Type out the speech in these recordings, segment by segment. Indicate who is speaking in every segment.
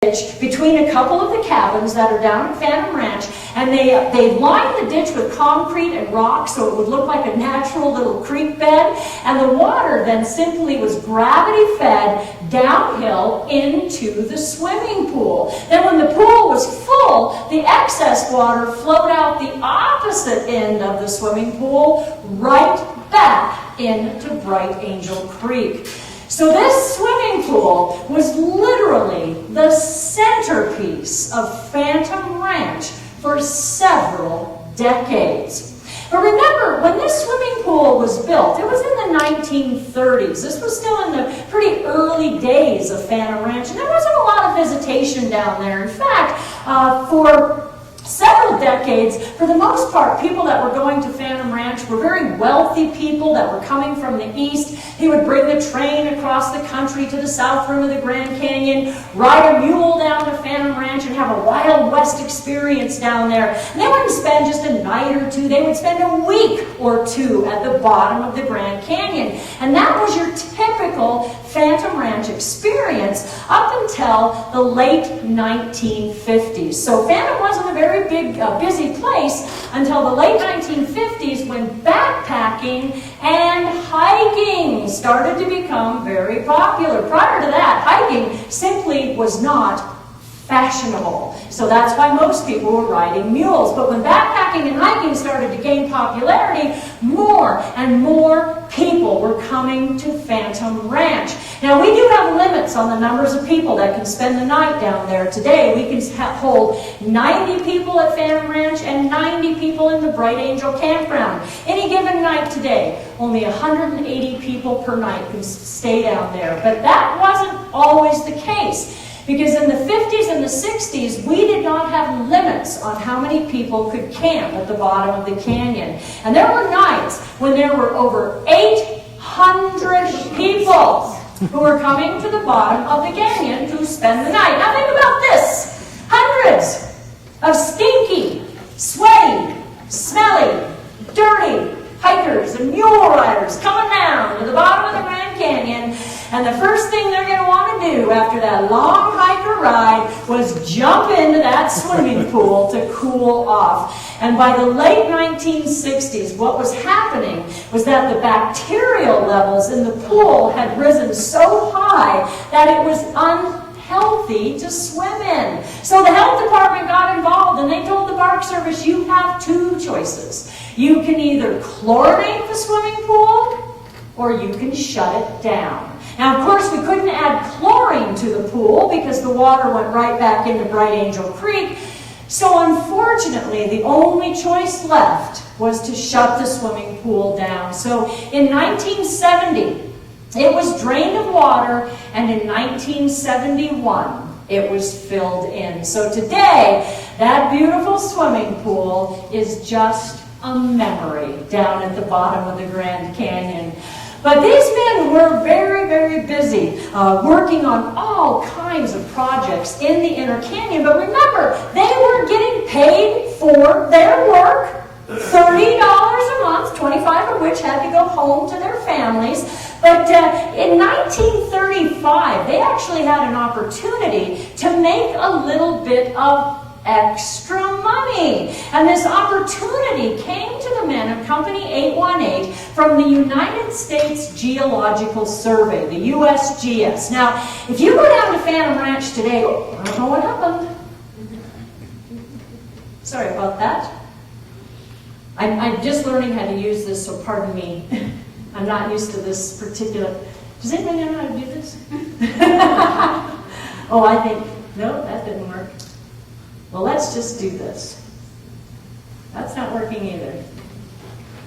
Speaker 1: between a couple of the cabins that are down at Phantom Ranch, and they lined the ditch with concrete and rock so it would look like a natural little creek bed, and the water then simply was gravity fed downhill into the swimming pool. Then when the pool was full, the excess water flowed out the opposite end of the swimming pool right back into Bright Angel Creek. So this swimming pool was literally the centerpiece of Phantom Ranch for several decades. But remember, when this swimming pool was built, it was in the 1930s. This was still in the pretty early days of Phantom Ranch, and there wasn't a lot of visitation down there. In fact, for several decades, for the most part, people that were going to Phantom Ranch were very wealthy people that were coming from the east. They would bring the train across the country to the south rim of the Grand Canyon, ride a mule down to Phantom Ranch and have a Wild West experience down there. And they wouldn't spend just a night or two, they would spend a week or two at the bottom of the Grand Canyon. And that was your typical Phantom Ranch experience up until the late 1950s. So Phantom wasn't a very big, busy place until the late 1950s when backpacking and hiking started to become very popular. Prior to that, hiking simply was not fashionable. So that's why most people were riding mules. But when backpacking and hiking started to gain popularity, more and more people were coming to Phantom Ranch. Now, we do have limits on the numbers of people that can spend the night down there. Today, we can hold 90 people at Phantom Ranch and 90 people in the Bright Angel Campground. Any given night today, only 180 people per night can stay down there. But that wasn't always the case, because in the 50s and the 60s, we did not have limits on how many people could camp at the bottom of the canyon. And there were nights when there were over 800 people who were coming to the bottom of the canyon to spend the night. Now think about this. Hundreds of stinky, sweaty, smelly, dirty hikers and mule riders coming down to the bottom of the Grand Canyon. And the first thing they're going to want to do after that long hike or ride was jump into that swimming pool to cool off. And by the late 1960s, what was happening was that the bacterial levels in the pool had risen so high that it was unhealthy to swim in. So the health department got involved and they told the Park Service, you have two choices. You can either chlorinate the swimming pool or you can shut it down. Now, of course, we couldn't add chlorine to the pool because the water went right back into Bright Angel Creek. So unfortunately, the only choice left was to shut the swimming pool down. So in 1970, it was drained of water, and in 1971, it was filled in. So today, that beautiful swimming pool is just a memory down at the bottom of the Grand Canyon. But these men were very, very busy working on all kinds of projects in the Inner Canyon. But remember, they were getting paid for their work, $30 a month, 25 of which had to go home to their families. But in 1935, they actually had an opportunity to make a little bit of extra money. And this opportunity came to the men of Company 818 from the United States Geological Survey, the USGS. Now, if you go down to Phantom Ranch today, I don't know what happened. Sorry about that. I'm just learning how to use this, so pardon me. I'm not used to this particular... Does anybody know how to do this? Oh, I think... No, that didn't work. Well, let's just do this. That's not working either.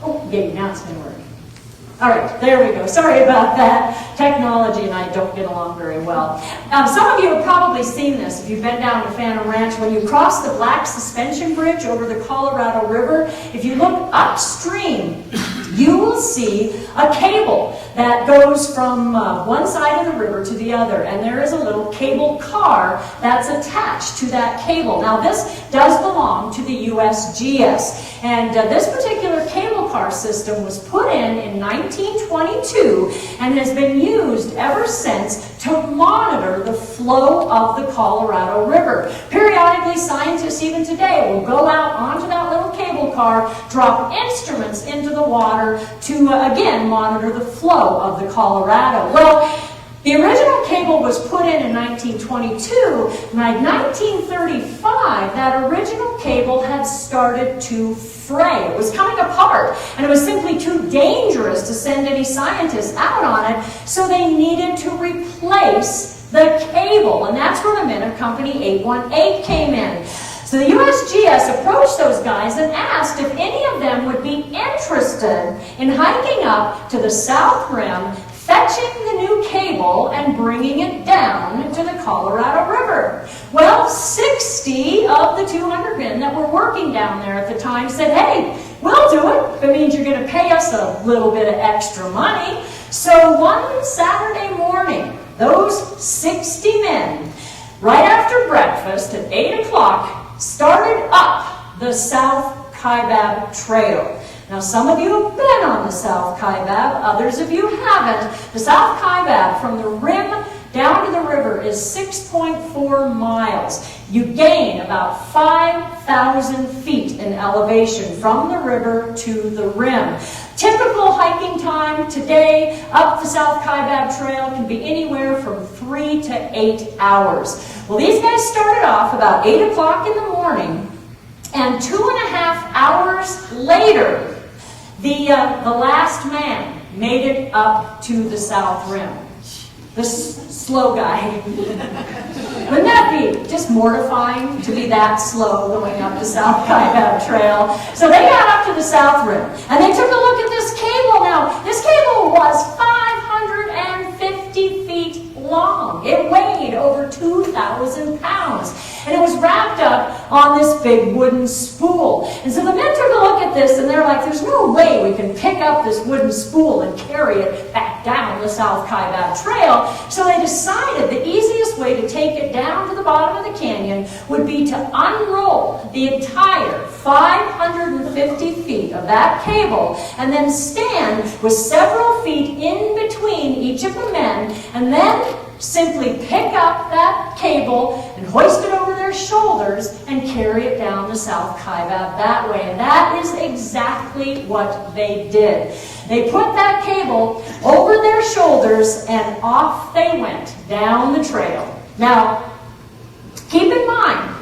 Speaker 1: Oh, yay, now it's going to work. All right, there we go. Sorry about that. Technology and I don't get along very well. Some of you have probably seen this if you've been down to Phantom Ranch. When you cross the Black Suspension Bridge over the Colorado River, if you look upstream, you will see a cable that goes from one side of the river to the other, and there is a little cable car that's attached to that cable. Now, this does belong to the USGS, and this particular cable car system was put in 1922 and has been used ever since to monitor the flow of the Colorado River. Periodically, scientists even today will go out onto that little cable car, drop instruments into the water to, again, monitor the flow of the Colorado. Well, the original cable was put in 1922. By 1935, that original cable had started to fray. It was coming apart, and it was simply too dangerous to send any scientists out on it, so they needed to replace the cable, and that's where the men of Company 818 came in. So the USGS approached those guys and asked if any of them would be interested in hiking up to the South Rim, fetching the new cable and bringing it down to the Colorado River. Well, 60 of the 200 men that were working down there at the time said, hey, we'll do it. If it means you're going to pay us a little bit of extra money. So one Saturday morning, those 60 men, right after breakfast at 8 o'clock, started up the South Kaibab Trail. Now, some of you have been on the South Kaibab, others of you haven't. The South Kaibab, from the rim down to the river, is 6.4 miles. You gain about 5,000 feet in elevation from the river to the rim. Typical hiking time today up the South Kaibab Trail can be anywhere from 3 to 8 hours. Well, these guys started off about 8 o'clock in the morning, and 2.5 hours later, the last man made it up to the South Rim. The slow guy. Wouldn't that be just mortifying to be that slow going up the South Kaibab Trail? So they got up to the South Rim, and they took a look at this cable. Now, this cable was 550 feet long. It weighed over 2,000 pounds. And it was wrapped up on this big wooden spool. And so the men took a look at this, and they're like, there's no way we can pick up this wooden spool and carry it back down the South Kaibab Trail. So they decided the easiest way to take it down to the bottom of the canyon would be to unroll the entire 550 feet of that cable and then stand with several feet in between each of the men, and then simply pick up that cable and hoist it over their shoulders and carry it down the South Kaibab that way. And that is exactly what they did. They put that cable over their shoulders and off they went down the trail. Now, keep in mind,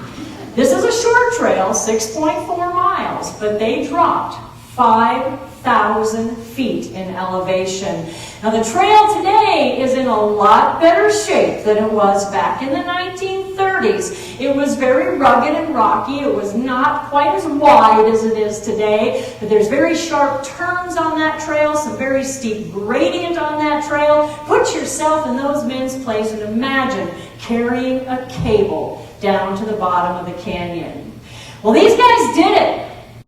Speaker 1: this is a short trail, 6.4 miles, but they dropped 5,000 feet in elevation. Now, the trail today is in a lot better shape than it was back in the 1930s. It was very rugged and rocky. It was not quite as wide as it is today, but there's very sharp turns on that trail, some very steep gradient on that trail. Put yourself in those men's place and imagine carrying a cable down to the bottom of the canyon. Well, these guys did it.